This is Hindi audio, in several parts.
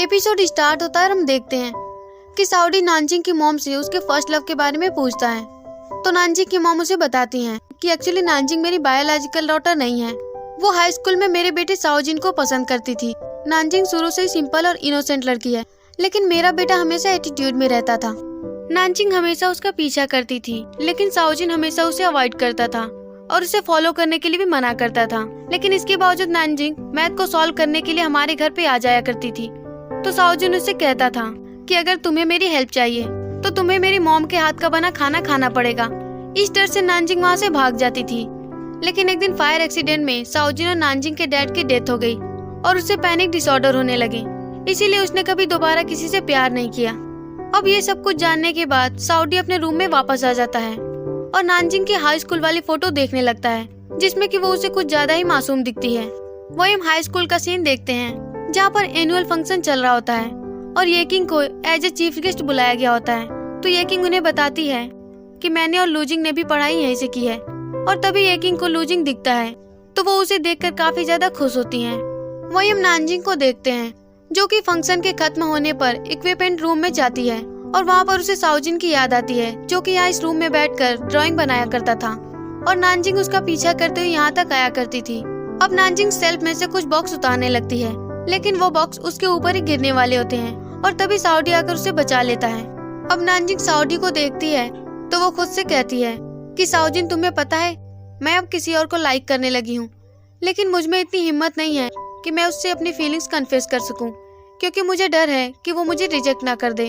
एपिसोड स्टार्ट होता है और हम देखते हैं कि साउडी नानजिंग की मॉम से उसके फर्स्ट लव के बारे में पूछता है। तो नानजिंग की मॉम उसे बताती हैं कि एक्चुअली नानजिंग मेरी बायोलॉजिकल डॉटर नहीं है, वो हाई स्कूल में मेरे बेटे साओजिन को पसंद करती थी। नानजिंग शुरू से ही सिंपल और इनोसेंट लड़की है, लेकिन मेरा बेटा हमेशा एटीट्यूड में रहता था। नानजिंग हमेशा उसका पीछा करती थी, लेकिन साओजिन हमेशा उसे अवॉइड करता था और उसे फॉलो करने के लिए भी मना करता था। लेकिन इसके बावजूद नानजिंग मैथ को सॉल्व करने के लिए हमारे घर पे आ जाया करती थी। तो साओजिन उससे कहता था कि अगर तुम्हें मेरी हेल्प चाहिए तो तुम्हें मेरी मॉम के हाथ का बना खाना खाना पड़ेगा। इस डर से नानजिंग वहाँ से भाग जाती थी। लेकिन एक दिन फायर एक्सीडेंट में साओजिन और नानजिंग के डैड की डेथ हो गई और उसे पैनिक डिसऑर्डर होने लगे, इसीलिए उसने कभी दोबारा किसी से प्यार नहीं किया। अब ये सब कुछ जानने के बाद साउडी अपने रूम में वापस आ जाता है और नानजिंग की हाई स्कूल वाली फोटो देखने लगता है, जिसमें कि वो उसे कुछ ज्यादा ही मासूम दिखती है। वही हम हाई स्कूल का सीन देखते हैं जहाँ पर एनुअल फंक्शन चल रहा होता है और येकिंग को एज ए चीफ गेस्ट बुलाया गया होता है। तो येकिंग उन्हें बताती है कि मैंने और लूजिंग ने भी पढ़ाई यहीं से की है। और तभी येकिंग को लूजिंग दिखता है तो वो उसे देखकर काफी ज्यादा खुश होती हैं। वही हम नानजिंग को देखते हैं जो कि फंक्शन के खत्म होने पर इक्विपमेंट रूम में जाती है और वहाँ पर उसे साओजिन की याद आती है, जो कि यहाँ इस रूम में बैठकर ड्राइंग बनाया करता था और नानजिंग उसका पीछा करते हुए यहाँ तक आया करती थी। अब नानजिंग सेल्फ में से कुछ बॉक्स उतारने लगती है, लेकिन वो बॉक्स उसके ऊपर ही गिरने वाले होते हैं और तभी साउडी आकर उसे बचा लेता है। अब नानजिंग साउडी को देखती है तो वो खुद से कहती है कि साओजिन, तुम्हें पता है मैं अब किसी और को लाइक करने लगी हूँ, लेकिन मुझ में इतनी हिम्मत नहीं है कि मैं उससे अपनी फीलिंग्स कन्फेस कर सकूं, क्योंकि मुझे डर है कि वो मुझे रिजेक्ट ना कर दे।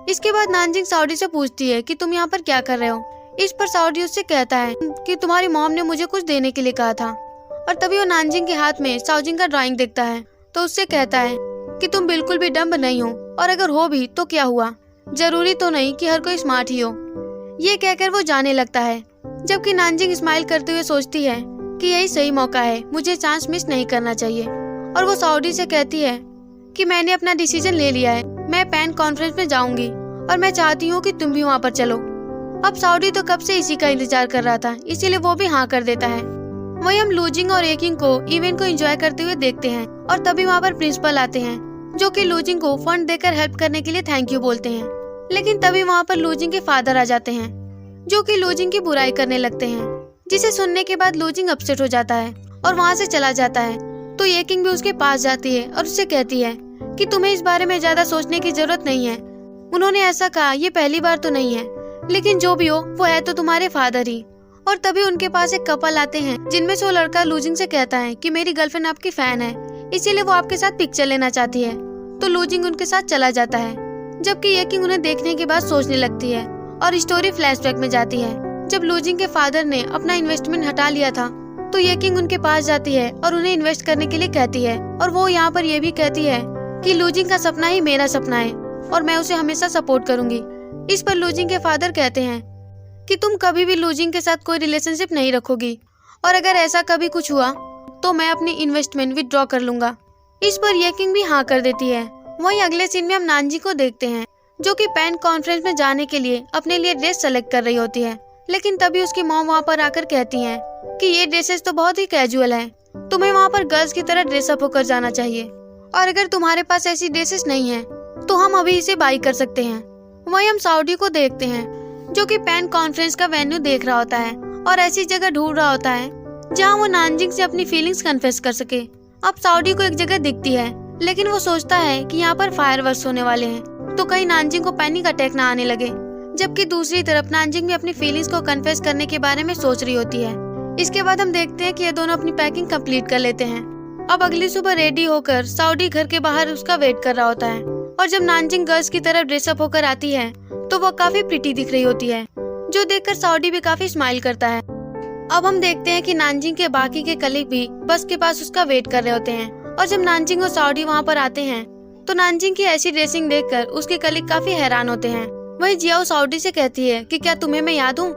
इसके बाद नानजिंग साउडी से पूछती है कि तुम यहाँ पर क्या कर रहे हो। इस पर साउडी उससे कहता है कि तुम्हारी मॉम ने मुझे कुछ देने के लिए कहा था। और तभी वो नानजिंग के हाथ में साओजिन का ड्राइंग देखता है तो उससे कहता है कि तुम बिल्कुल भी डम्ब नहीं हो, और अगर हो भी तो क्या हुआ, जरूरी तो नहीं कि हर कोई स्मार्ट ही हो। ये कहकर वो जाने लगता है, जबकि नानजिंग स्माइल करते हुए सोचती है कि यही सही मौका है, मुझे चांस मिस नहीं करना चाहिए। और वो साउडी से कहती है कि मैंने अपना डिसीजन ले लिया है, मैं पैन कॉन्फ्रेंस में जाऊंगी और मैं चाहती हूँ कि तुम भी वहाँ पर चलो। अब साउडी तो कब से इसी का इंतजार कर रहा था, इसीलिए वो भी हाँ कर देता है। वही हम लूजिंग और येकिंग को इवेंट को एंजॉय करते हुए देखते हैं और तभी वहाँ पर प्रिंसिपल आते हैं, जो कि लूजिंग को फंड देकर हेल्प करने के लिए थैंक यू बोलते हैं। लेकिन तभी वहाँ पर लूजिंग के फादर आ जाते हैं, जो कि लूजिंग की बुराई करने लगते हैं, जिसे सुनने के बाद लूजिंग अपसेट हो जाता है और वहाँ से चला जाता है। तो येकिंग भी उसके पास जाती है और उससे कहती है कि तुम्हें इस बारे में ज्यादा सोचने की जरूरत नहीं है। उन्होंने ऐसा कहा, ये पहली बार तो नहीं है, लेकिन जो भी हो वो है तो तुम्हारे फादर ही। और तभी उनके पास एक कपल आते हैं, जिनमें से वो लड़का लूजिंग से कहता है कि मेरी गर्लफ्रेंड आपकी फैन है, इसीलिए वो आपके साथ पिक्चर लेना चाहती है। तो लूजिंग उनके साथ चला जाता है, जबकि येकिंग उन्हें देखने के बाद सोचने लगती है और स्टोरी फ्लैशबैक में जाती है। जब लूजिंग के फादर ने अपना इन्वेस्टमेंट हटा लिया था तो येकिंग उनके पास जाती है और उन्हें इन्वेस्ट करने के लिए कहती है। और वो यहाँ पर ये भी कहती है कि लूजिंग का सपना ही मेरा सपना है और मैं उसे हमेशा सपोर्ट करूंगी। इस पर लूजिंग के फादर कहते हैं कि तुम कभी भी लूजिंग के साथ कोई रिलेशनशिप नहीं रखोगी, और अगर ऐसा कभी कुछ हुआ तो मैं अपनी इन्वेस्टमेंट विथड्रॉ कर लूंगा। इस पर येकिंग भी हाँ कर देती है। वहीं अगले सीन में हम नानजी को देखते हैं, जो कि पैन कॉन्फ्रेंस में जाने के लिए अपने लिए ड्रेस सेलेक्ट कर रही होती है। लेकिन तभी उसकी मॉम वहाँ पर आकर कहती है कि ये ड्रेसेस तो बहुत ही कैजुअल है, तुम्हें वहाँ पर गर्ल्स की तरह ड्रेसअप होकर जाना चाहिए, और अगर तुम्हारे पास ऐसी ड्रेसेस नहीं है तो हम अभी इसे बाई कर सकते हैं। वहीं हम साउडी को देखते हैं, जो कि पैन कॉन्फ्रेंस का वेन्यू देख रहा होता है और ऐसी जगह ढूंढ रहा होता है जहाँ वो नानजिंग से अपनी फीलिंग्स कन्फेस कर सके। अब साउडी को एक जगह दिखती है, लेकिन वो सोचता है कि यहाँ पर फायरवर्क्स होने वाले हैं तो कहीं नानजिंग को पैनिक अटैक ना आने लगे, जबकि दूसरी तरफ नानजिंग भी अपनी फीलिंग्स को कन्फेस करने के बारे में सोच रही होती है। इसके बाद हम देखते हैं कि ये दोनों अपनी पैकिंग कंप्लीट कर लेते हैं। अब अगली सुबह रेडी होकर साउडी घर के बाहर उसका वेट कर रहा होता है, और जब नानजिंग गर्ल्स की तरफ ड्रेसअप होकर आती है तो वो काफी प्रिटी दिख रही होती है, जो देखकर साउडी भी काफी स्माइल करता है। अब हम देखते हैं कि नानजिंग के बाकी के कलीग भी बस के पास उसका वेट कर रहे होते हैं, और जब नानजिंग और साउडी वहाँ पर आते हैं तो नानजिंग की ऐसी ड्रेसिंग देखकर उसके कलीग काफी हैरान होते हैं। वही जियाओ साउडी से कहती है कि क्या तुम्हें मैं याद हूँ।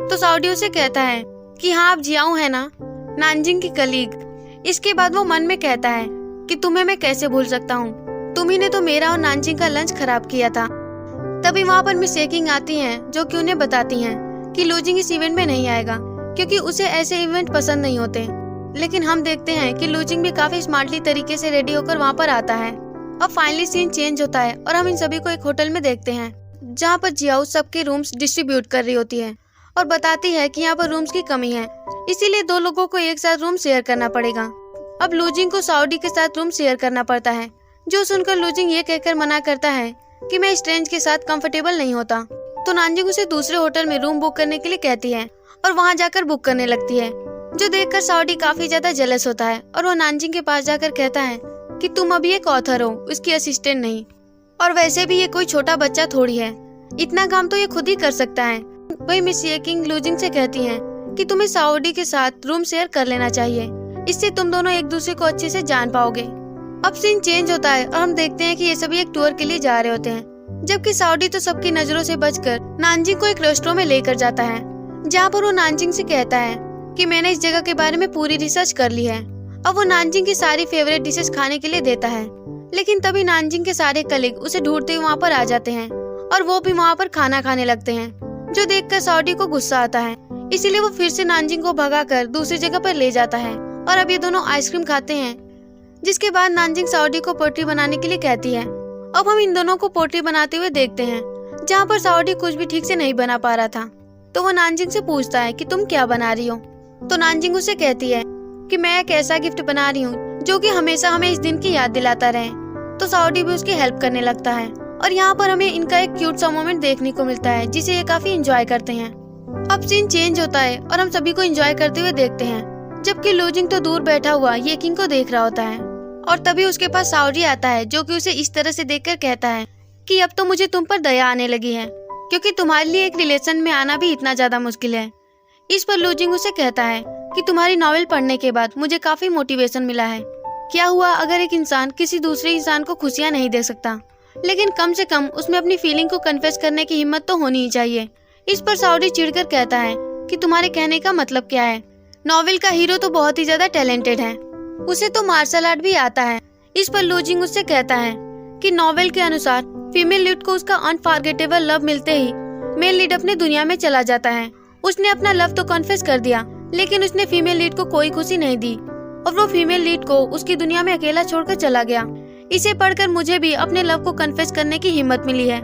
तो साउडी उसे कहता है कि हाँ, आप जियाओ है ना, नानजिंग की कलीग। इसके बाद वो मन में कहता है कि तुम्हें मैं कैसे भूल सकता हूँ, तुम्ही ने तो मेरा और नानजिंग का लंच खराब किया था। तभी वहाँ पर मिस येकिंग आती हैं, जो कि उन्हें बताती हैं कि लूजिंग इस इवेंट में नहीं आएगा क्योंकि उसे ऐसे इवेंट पसंद नहीं होते। लेकिन हम देखते हैं कि लूजिंग भी काफी स्मार्टली तरीके से रेडी होकर वहाँ पर आता है अब फाइनली सीन चेंज होता है और हम इन सभी को एक होटल में देखते हैं जहाँ पर जियाओ सबके रूम्स डिस्ट्रीब्यूट कर रही होती है और बताती है कि यहाँ पर रूम्स की कमी है, इसीलिए 2 लोगों को एक साथ रूम शेयर करना पड़ेगा। अब लूजिंग को साउडी के साथ रूम शेयर करना पड़ता है, जो सुनकर लूजिंग ये कहकर मना करता है कि मैं स्ट्रेंज के साथ कंफर्टेबल नहीं होता। तो नानजिंग उसे दूसरे होटल में रूम बुक करने के लिए कहती है और वहाँ जाकर बुक करने लगती है, जो देखकर साउडी काफी ज्यादा जेलस होता है और वो नानजिंग के पास जाकर कहता है कि तुम अभी एक ऑथर हो, उसकी असिस्टेंट नहीं, और वैसे भी ये कोई छोटा बच्चा थोड़ी है, इतना काम तो ये खुद ही कर सकता है। वही मिस ये किंग लूजिंग से कहती हैं कि तुम्हें साउडी के साथ रूम शेयर कर लेना चाहिए, इससे तुम दोनों एक दूसरे को अच्छे से जान पाओगे। अब सीन चेंज होता है और हम देखते हैं कि ये सभी एक टूर के लिए जा रहे होते हैं, जबकि साउडी तो सबकी नजरों से बचकर नानजिंग को एक रेस्टोरेंट में लेकर जाता है, जहाँ पर वो नानजिंग से कहता है कि मैंने इस जगह के बारे में पूरी रिसर्च कर ली है। अब वो नानजिंग की सारी फेवरेट डिशेस खाने के लिए देता है, लेकिन तभी नानजिंग के सारे कलीग उसे ढूंढते हुए वहाँ पर आ जाते हैं और वो भी वहाँ पर खाना खाने लगते हैं, जो देखकर साउडी को गुस्सा आता है। इसीलिए वो फिर से नानजिंग को भगाकर दूसरी जगह पर ले जाता है और अब ये दोनों आइसक्रीम खाते हैं, जिसके बाद नानजिंग साउडी को पोट्री बनाने के लिए कहती है। अब हम इन दोनों को पोट्री बनाते हुए देखते हैं, जहाँ पर साउडी कुछ भी ठीक से नहीं बना पा रहा था। तो वो नानजिंग से पूछता है कि तुम क्या बना रही हो। तो नानजिंग उसे कहती है कि मैं एक ऐसा गिफ्ट बना रही हूँ जो कि हमेशा हमें इस दिन की याद दिलाता रहे। तो साउडी भी उसकी हेल्प करने लगता है और यहाँ पर हमें इनका एक क्यूट सा मोमेंट देखने को मिलता है, जिसे ये काफी एंजॉय करते हैं। अब सीन चेंज होता है और हम सभी को एंजॉय करते हुए देखते हैं, जबकि लूजिंग तो दूर बैठा हुआ ये किंग को देख रहा होता है। और तभी उसके पास साउडी आता है, जो कि उसे इस तरह से देखकर कहता है कि अब तो मुझे तुम पर दया आने लगी है, क्योंकि तुम्हारे लिए एक रिलेशन में आना भी इतना ज्यादा मुश्किल है। इस पर लूजिंग उसे कहता है कि तुम्हारी नॉवेल पढ़ने के बाद मुझे काफी मोटिवेशन मिला है। क्या हुआ अगर एक इंसान किसी दूसरे इंसान को खुशियाँ नहीं दे सकता, लेकिन कम से कम उसमें अपनी फीलिंग को कन्फेस करने की हिम्मत तो होनी ही चाहिए। इस पर साउडी चिढ़कर कहता है कि तुम्हारे कहने का मतलब क्या है। नॉवेल का हीरो तो बहुत ही ज्यादा टैलेंटेड है, उसे तो मार्शल आर्ट भी आता है। इस पर लूजिंग उससे कहता है कि नॉवेल के अनुसार फीमेल लीड को उसका अनफॉरगेटेबल लव मिलते ही मेल लीड अपनी दुनिया में चला जाता है। उसने अपना लव तो कन्फेस कर दिया, लेकिन उसने फीमेल लीड को कोई खुशी नहीं दी और वो फीमेल लीड को उसकी दुनिया में अकेला छोड़कर चला गया। इसे पढ़कर मुझे भी अपने लव को कन्फेस करने की हिम्मत मिली है।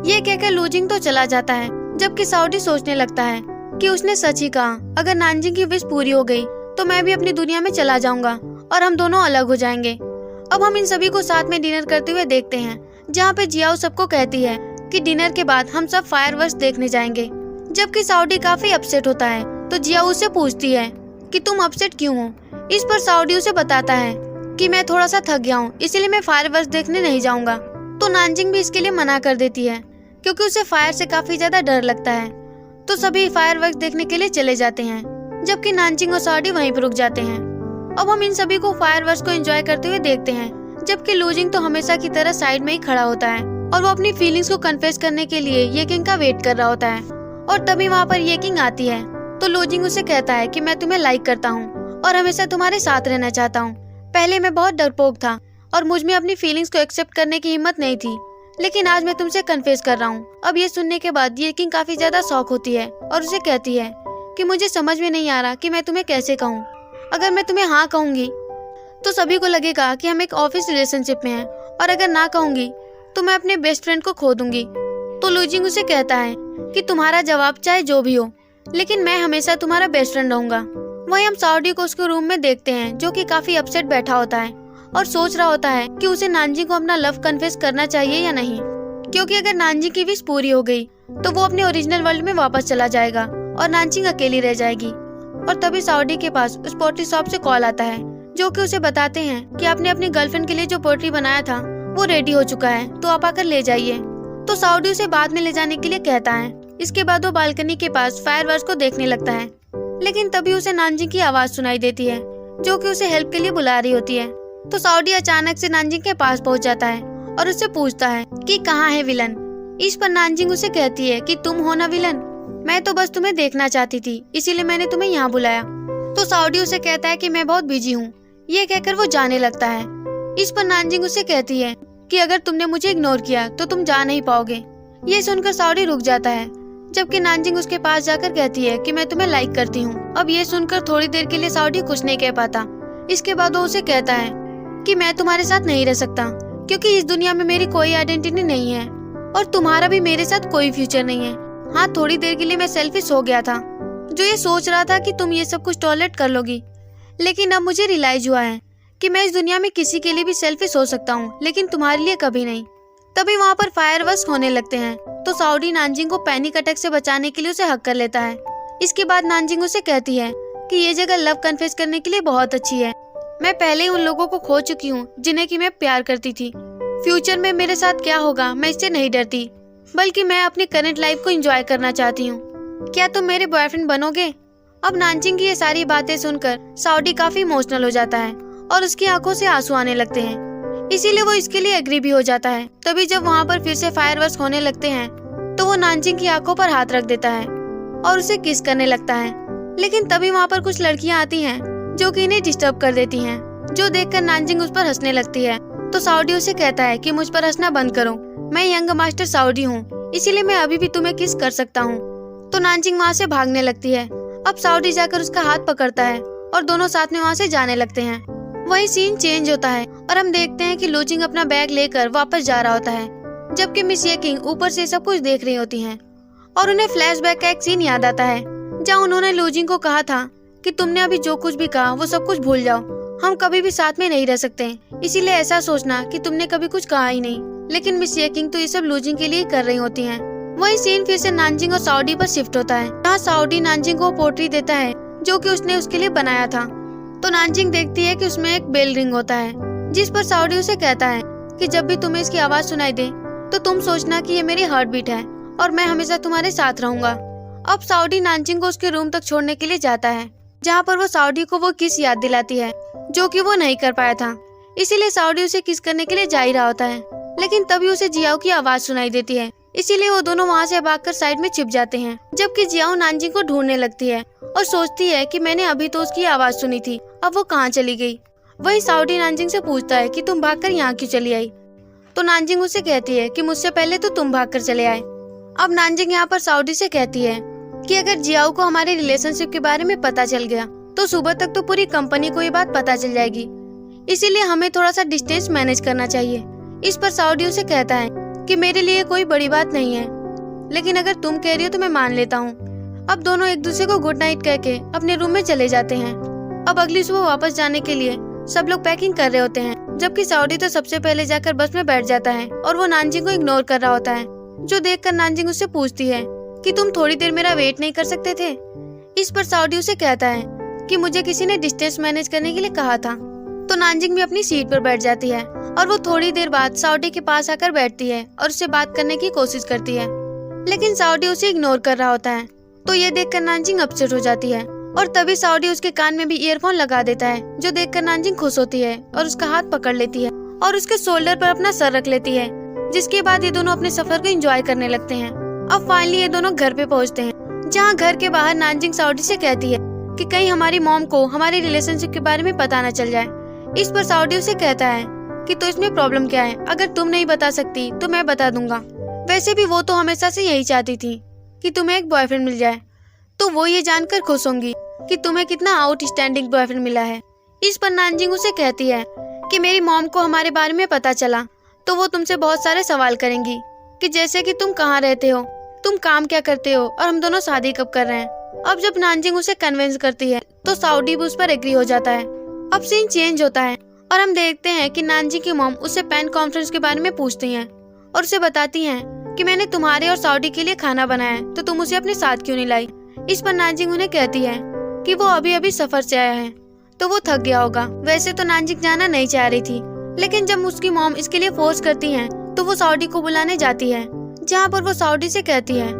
ये कहकर लूजिंग तो चला जाता है, जबकि साउडी सोचने लगता है कि उसने सच ही कहा, अगर नानजिंग की विश पूरी हो गई तो मैं भी अपनी दुनिया में चला जाऊंगा और हम दोनों अलग हो जाएंगे। अब हम इन सभी को साथ में डिनर करते हुए देखते हैं, जहाँ पे जियाओ सबको कहती है कि डिनर के बाद हम सब फायरवर्क्स देखने जाएंगे, जबकि साउडी काफी अपसेट होता है। तो जियाओ उसे पूछती है कि तुम अपसेट क्यों हो। इस पर साउडी उसे बताता है कि मैं थोड़ा सा थक गया हूँ, इसलिए मैं फायरवर्क्स देखने नहीं जाऊंगा। तो नानजिंग भी इसके लिए मना कर देती है, क्योंकि उसे फायर से काफी ज्यादा डर लगता है। तो सभी फायरवर्क्स देखने के लिए चले जाते हैं, जबकि नानजिंग और साउडी वहीं पर रुक जाते हैं। अब हम इन सभी को फायरवर्क्स को एंजॉय करते हुए देखते हैं, जबकि लूजिंग तो हमेशा की तरह साइड में ही खड़ा होता है और वो अपनी फीलिंग्स को कन्फेस करने के लिए ये किंग का वेट कर रहा होता है। और तभी वहाँ पर ये किंग आती है। तो लूजिंग उसे कहता है कि मैं तुम्हें लाइक करता हूँ और हमेशा तुम्हारे साथ रहना चाहता हूँ। पहले मैं बहुत डरपोक था और मुझ में अपनी फीलिंग्स को एक्सेप्ट करने की हिम्मत नहीं थी, लेकिन आज मैं तुमसे कन्फेस कर रहा हूँ। अब ये सुनने के बाद ये किंग काफी ज्यादा शॉक होती है और उसे कहती है कि मुझे समझ में नहीं आ रहा कि मैं तुम्हें कैसे कहूँ। अगर मैं तुम्हें हाँ कहूंगी तो सभी को लगेगा कि हम एक ऑफिस रिलेशनशिप में हैं, और अगर ना कहूंगी तो मैं अपने बेस्ट फ्रेंड को खो दूंगी। तो लूजिंग उसे कहता है कि तुम्हारा जवाब चाहे जो भी हो, लेकिन मैं हमेशा तुम्हारा बेस्ट फ्रेंड रहूंगा। वहीं हम साउडी को उसके रूम में देखते हैं, जो कि काफी अपसेट बैठा होता है और सोच रहा होता है कि उसे नानजिंग को अपना लव कन्फेस करना चाहिए या नहीं, क्योंकि अगर नानजिंग की विश पूरी हो गई तो वो अपने ओरिजिनल वर्ल्ड में वापस चला जाएगा और नानजिंग अकेली रह जाएगी। और तभी साउडी के पास उस पोट्री शॉप से कॉल आता है, जो कि उसे बताते हैं कि आपने अपनी गर्लफ्रेंड के लिए जो पोट्री बनाया था वो रेडी हो चुका है, तो आप आकर ले जाइए। तो साउडी उसे बाद में ले जाने के लिए कहता है। इसके बाद वो बालकनी के पास फायरवर्क्स को देखने लगता है, लेकिन तभी उसे नानजिंग की आवाज सुनाई देती है, जो कि उसे हेल्प के लिए बुला रही होती है। तो साउडी अचानक से नानजिंग के पास पहुंच जाता है और उससे पूछता है कि कहाँ है विलन। इस पर नानजिंग उसे कहती है कि तुम हो ना विलन, मैं तो बस तुम्हें देखना चाहती थी, इसीलिए मैंने तुम्हें यहाँ बुलाया। तो साउडी उसे कहता है कि मैं बहुत बिजी हूँ। ये कहकर वो जाने लगता है। इस पर नानजिंग उसे कहती है कि अगर तुमने मुझे इग्नोर किया तो तुम जा नहीं पाओगे। ये सुनकर साउडी रुक जाता है, जबकि नानजिंग उसके पास जाकर कहती है कि मैं तुम्हें लाइक करती हूँ। अब ये सुनकर थोड़ी देर के लिए साउडी कुछ नहीं कह पाता। इसके बाद वो उसे कहता है कि मैं तुम्हारे साथ नहीं रह सकता, क्योंकि इस दुनिया में मेरी कोई आइडेंटिटी नहीं है और तुम्हारा भी मेरे साथ कोई फ्यूचर नहीं है। हाँ, थोड़ी देर के लिए मैं सेल्फिश हो गया था, जो ये सोच रहा था कि तुम ये सब कुछ टॉलरेट कर लोगी, लेकिन अब मुझे रियलाइज हुआ है कि मैं इस दुनिया में किसी के लिए भी सेल्फिश हो सकता हूँ, लेकिन तुम्हारे लिए कभी नहीं। तभी वहाँ पर फायरवर्क्स होने लगते हैं, तो साउडी नानजिंग को पैनिक अटैक से बचाने के लिए उसे हक कर लेता है। इसके बाद नानजिंग उसे कहती है कि ये जगह लव कन्फेस करने के लिए बहुत अच्छी है। मैं पहले ही उन लोगों को खो चुकी हूँ जिन्हें कि मैं प्यार करती थी। फ्यूचर में मेरे साथ क्या होगा मैं इससे नहीं डरती, बल्कि मैं अपनी करंट लाइफ को एंजॉय करना चाहती हूँ। क्या तुम मेरे बॉयफ्रेंड बनोगे? अब नानजिंग की ये सारी बातें सुनकर साउडी काफी इमोशनल हो जाता है और उसकी आंखों से आंसू आने लगते हैं, इसीलिए वो इसके लिए एग्री भी हो जाता है। तभी जब वहाँ पर फिर से फायरवर्क्स होने लगते हैं तो वो नानजिंग की आंखों पर हाथ रख देता है और उसे किस करने लगता है। लेकिन तभी वहाँ पर कुछ लड़कियाँ आती हैं जो कि इन्हें डिस्टर्ब कर देती हैं, जो देखकर नानजिंग उस पर हंसने लगती है। तो साउडी उसे कहता है कि मुझ पर हंसना बंद करो, मैं यंग मास्टर साउडी हूँ, इसीलिए मैं अभी भी तुम्हें किस कर सकता हूँ। तो नानजिंग वहाँ से भागने लगती है। अब साउडी जाकर उसका हाथ पकड़ता है और दोनों साथ में वहाँ से जाने लगते हैं। वही सीन चेंज होता है और हम देखते हैं कि लूजिंग अपना बैग लेकर वापस जा रहा होता है, जबकि मिस ये किंग ऊपर से सब कुछ देख रही होती हैं और उन्हें फ्लैशबैक का एक सीन याद आता है जहाँ उन्होंने लूजिंग को कहा था कि तुमने अभी जो कुछ भी कहा वो सब कुछ भूल जाओ, हम कभी भी साथ में नहीं रह सकते, इसीलिए ऐसा सोचना कि तुमने कभी कुछ कहा ही नहीं। लेकिन मिस ये किंग तो ये सब लूजिंग के लिए कर रही होती हैं। वही सीन फिर से नानजिंग और साउडी पर शिफ्ट होता है, जहाँ साउडी नानजिंग को पोट्री देता है जो कि उसने उसके लिए बनाया था। तो नानजिंग देखती है कि उसमें एक बेल रिंग होता है, जिस पर साउडी उसे कहता है कि जब भी तुम्हें इसकी आवाज सुनाई दे तो तुम सोचना कि ये मेरी हार्ट बीट है और मैं हमेशा तुम्हारे साथ रहूंगा। अब साउडी नानजिंग को उसके रूम तक छोड़ने के लिए जाता है, जहाँ पर वो साउडी को वो किस याद दिलाती है जो कि वो नहीं कर पाया था, इसीलिए साउडी उसे किस करने के लिए जा ही रहा होता है। लेकिन तभी उसे जियाओ की आवाज सुनाई देती है, इसीलिए वो दोनों वहाँ से भागकर साइड में छिप जाते हैं। जबकि जियाओ नानजिंग को ढूंढने लगती है और सोचती है कि मैंने अभी तो उसकी आवाज सुनी थी, अब वो कहाँ चली गई। वही साउडी नानजिंग से पूछता है कि तुम भागकर यहाँ क्यों चली आई। तो नानजिंग उसे कहती है कि मुझसे पहले तो तुम भागकर चले आए। अब नानजिंग यहाँ पर साउडी से कहती है कि अगर जियाओ को हमारे रिलेशनशिप के बारे में पता चल गया तो सुबह तक तो पूरी कंपनी को ये बात पता चल जाएगी, इसीलिए हमें थोड़ा सा डिस्टेंस मैनेज करना चाहिए। इस पर साउडी उसे कहता है कि मेरे लिए कोई बड़ी बात नहीं है, लेकिन अगर तुम कह रही हो तो मैं मान लेता हूँ। अब दोनों एक दूसरे को गुड नाइट कह के अपने रूम में चले जाते हैं। अब अगली सुबह वापस जाने के लिए सब लोग पैकिंग कर रहे होते हैं, जबकि साउडी तो सबसे पहले जाकर बस में बैठ जाता है और वो नानजिंग को इग्नोर कर रहा होता है, जो देखकर नानजिंग उससे पूछती है कि तुम थोड़ी देर मेरा वेट नहीं कर सकते थे। इस पर साउडी उसे कहता है कि मुझे किसी ने डिस्टेंस मैनेज करने के लिए कहा था। तो नानजिंग भी अपनी सीट पर बैठ जाती है और वो थोड़ी देर बाद साउडी के पास आकर बैठती है और उससे बात करने की कोशिश करती है, लेकिन साउडी उसे इग्नोर कर रहा होता है। तो ये देखकर नानजिंग अपसेट हो जाती है और तभी साउडी उसके कान में भी ईयरफोन लगा देता है, जो देखकर नानजिंग खुश होती है और उसका हाथ पकड़ लेती है और उसके शोल्डर पर अपना सर रख लेती है, जिसके बाद ये दोनों अपने सफर को एंजॉय करने लगते हैं। अब फाइनली ये दोनों घर पे पहुंचते हैं, जहाँ घर के बाहर नानजिंग साउडी से कहती है कि कहीं हमारी मॉम को हमारे रिलेशनशिप के बारे में पता न चल जाए। इस पर साउडी उसे कहता है कि तो इसमें प्रॉब्लम क्या है, अगर तुम नहीं बता सकती तो मैं बता दूंगा। वैसे भी वो तो हमेशा से यही चाहती थी कि तुम्हें एक बॉयफ्रेंड मिल जाए, तो वो ये जानकर खुश होंगी कि तुम्हें कितना आउटस्टैंडिंग बॉयफ्रेंड मिला है। इस पर नानजिंग उसे कहती है कि मेरी मॉम को हमारे बारे में पता चला तो वो तुमसे बहुत सारे सवाल करेंगी, कि जैसे कि तुम कहाँ रहते हो, तुम काम क्या करते हो और हम दोनों शादी कब कर रहे हैं। अब जब नानजिंग उसे कन्विंस करती है तो साउडी भी उस पर एग्री हो जाता है। अब सीन चेंज होता है और हम देखते हैं कि नानजिंग की मॉम उससे पैन कॉन्फ्रेंस के बारे में पूछती हैं और उसे बताती हैं कि मैंने तुम्हारे और साउडी के लिए खाना बनाया है, तो तुम उसे अपने साथ क्यों नहीं लाई। इस पर नानजिंग उन्हें कहती है कि वो अभी अभी सफर से आया है तो वो थक गया होगा। वैसे तो नानजिंग जाना नहीं चाह रही थी, लेकिन जब उसकी मॉम इसके लिए फोर्स करती है तो वो साउडी को बुलाने जाती है, जहाँ पर वो साउडी से कहती है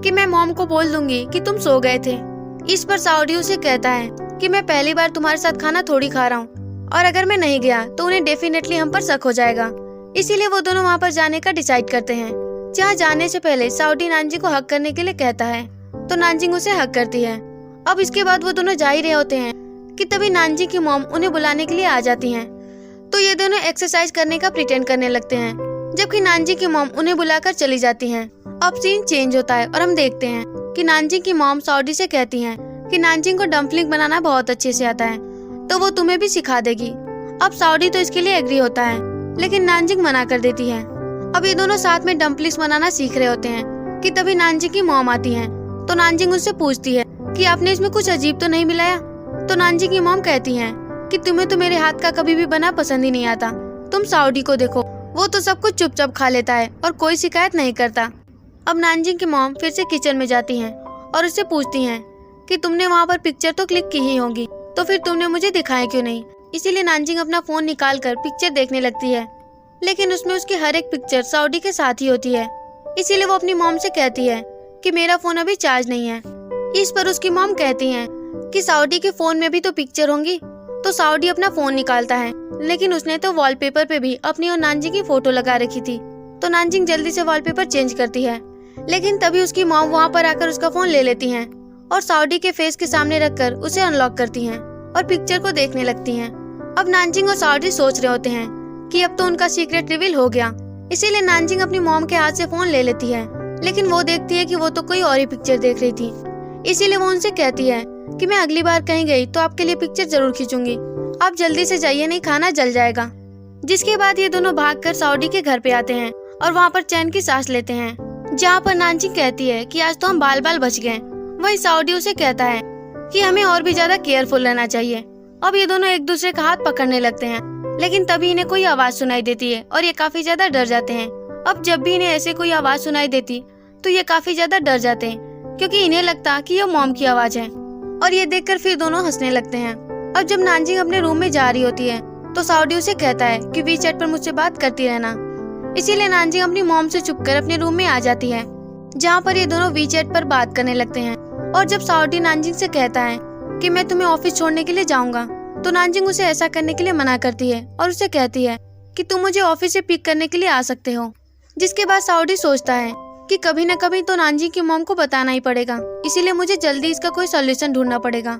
कि मैं मॉम को बोल दूंगी कि तुम सो गए थे। इस पर साउडी उसे कहता है कि मैं पहली बार तुम्हारे साथ खाना थोड़ी खा रहा हूँ और अगर मैं नहीं गया तो उन्हें डेफिनेटली हम पर शक हो जाएगा, इसीलिए वो दोनों वहाँ पर जाने का डिसाइड करते हैं। जहाँ जाने से पहले साउडी नानजिंग को हक करने के लिए कहता है तो नानजिंग उसे हक करती है। अब इसके बाद वो दोनों जा ही रहे होते हैं कि तभी नानजिंग की मॉम उन्हें बुलाने के लिए आ जाती हैं। तो ये दोनों एक्सरसाइज करने का प्रिटेंड करने लगते हैं, जबकि नानजिंग की मॉम उन्हें बुलाकर चली जाती हैं। अब सीन चेंज होता है और हम देखते हैं कि नानजिंग की मॉम साउडी से कहती हैं कि नानजिंग को डम्पलिंग बनाना बहुत अच्छे से आता है, तो वो तुम्हें भी सिखा देगी। अब साउडी तो इसके लिए एग्री होता है, लेकिन नानजिंग मना कर देती है। अब ये दोनों साथ में डम्पलिंग्स बनाना सीख रहे होते हैं कि तभी नानजिंग की मॉम आती है। तो नानजिंग उससे पूछती है कि आपने इसमें कुछ अजीब तो नहीं मिलाया। तो नानजिंग की मॉम कहती है कि तुम्हें तो मेरे हाथ का कभी भी बना पसंद ही नहीं आता। तुम साउडी को देखो, वो तो सब कुछ चुपचाप खा लेता है और कोई शिकायत नहीं करता। अब नानजिंग की मॉम फिर से किचन में जाती हैं और उससे पूछती हैं कि तुमने वहाँ पर पिक्चर तो क्लिक की ही होगी, तो फिर तुमने मुझे दिखाया क्यों नहीं। इसीलिए नानजिंग अपना फोन निकाल कर पिक्चर देखने लगती है, लेकिन उसमें उसकी हर एक पिक्चर साउडी के साथ ही होती है। इसीलिए वो अपनी मॉम से कहती है कि मेरा फोन अभी चार्ज नहीं है। इस पर उसकी मॉम कहती है कि साउडी के फोन में भी तो पिक्चर होंगी। तो साउडी अपना फोन निकालता है, लेकिन उसने तो वॉलपेपर पे भी अपनी और नानजिंग की फोटो लगा रखी थी। तो नानजिंग जल्दी से वॉलपेपर चेंज करती है, लेकिन तभी उसकी मॉम वहाँ पर आकर उसका फोन ले लेती हैं और साउडी के फेस के सामने रखकर उसे अनलॉक करती हैं और पिक्चर को देखने लगती हैं। अब नानजिंग और साउडी सोच रहे होते हैं कि अब तो उनका सीक्रेट रिवील हो गया। इसीलिए नानजिंग अपनी मॉम के हाथ से फोन ले लेती है, लेकिन वो देखती है कि वो तो कोई और ही पिक्चर देख रही थी। इसीलिए वो उनसे कहती है कि मैं अगली बार कहीं गई तो आपके लिए पिक्चर जरूर खींचूंगी, आप जल्दी से जाइए नहीं खाना जल जाएगा। जिसके बाद ये दोनों भागकर साउडी के घर पे आते हैं और वहाँ पर चैन की सांस लेते हैं, जहाँ पर नानजिंग कहती है कि आज तो हम बाल बाल बच गए। वही साउडी उसे कहता है कि हमें और भी ज्यादा केयरफुल रहना चाहिए। अब ये दोनों एक दूसरे का हाथ पकड़ने लगते हैं, लेकिन तभी इन्हें कोई आवाज सुनाई देती है और ये काफी ज्यादा डर जाते हैं। अब जब भी इन्हें ऐसे कोई आवाज सुनाई देती तो ये काफी ज्यादा डर जाते हैं, क्योंकि इन्हें लगता कि ये मॉम की आवाज है। और ये देखकर फिर दोनों हंसने लगते हैं। अब जब नानजिंग अपने रूम में जा रही होती है तो साउडी उसे कहता है कि वीचैट पर मुझसे बात करती रहना। इसीलिए नानजिंग अपनी मॉम से छुपकर अपने रूम में आ जाती है, जहाँ पर ये दोनों वीचैट पर बात करने लगते हैं। और जब साउडी नानजिंग से कहता है कि मैं तुम्हें ऑफिस छोड़ने के लिए जाऊंगा, तो नानजिंग उसे ऐसा करने के लिए मना करती है और उसे कहती है कि तुम मुझे ऑफिस से पिक करने के लिए आ सकते हो। जिसके बाद साउडी सोचता है कि कभी न कभी तो नानजिंग की मॉम को बताना ही पड़ेगा, इसीलिए मुझे जल्दी इसका कोई सॉल्यूशन ढूंढना पड़ेगा।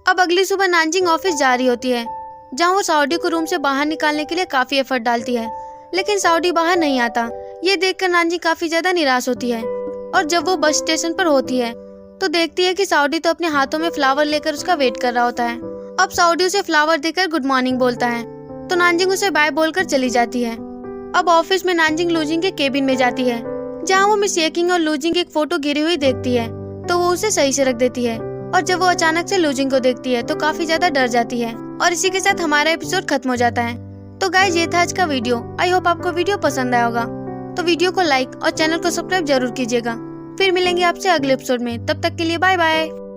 अब अगली सुबह नानजिंग ऑफिस जा रही होती है, जहाँ वो साउडी को रूम से बाहर निकालने के लिए काफी एफर्ट डालती है, लेकिन साउडी बाहर नहीं आता। ये देखकर नानजिंग काफी ज्यादा निराश होती है। और जब वो बस स्टेशन पर होती है तो देखती है कि साउडी तो अपने हाथों में फ्लावर लेकर उसका वेट कर रहा होता है। अब साउडी उसे फ्लावर देकर गुड मॉर्निंग बोलता है, तो नानजिंग उसे बाय बोलकर चली जाती है। अब ऑफिस में नानजिंग लूजिंग के केबिन में जाती है, जहाँ वो मिस येकिंग और लूजिंग की एक फोटो गिरी हुई देखती है, तो वो उसे सही से रख देती है। और जब वो अचानक से लूजिंग को देखती है तो काफी ज्यादा डर जाती है। और इसी के साथ हमारा एपिसोड खत्म हो जाता है। तो गाइस, ये था आज का वीडियो। आई होप आपको वीडियो पसंद आया होगा। तो वीडियो को लाइक और चैनल को सब्सक्राइब जरूर कीजिएगा। फिर मिलेंगे आपसे अगले एपिसोड में, तब तक के लिए बाय बाय।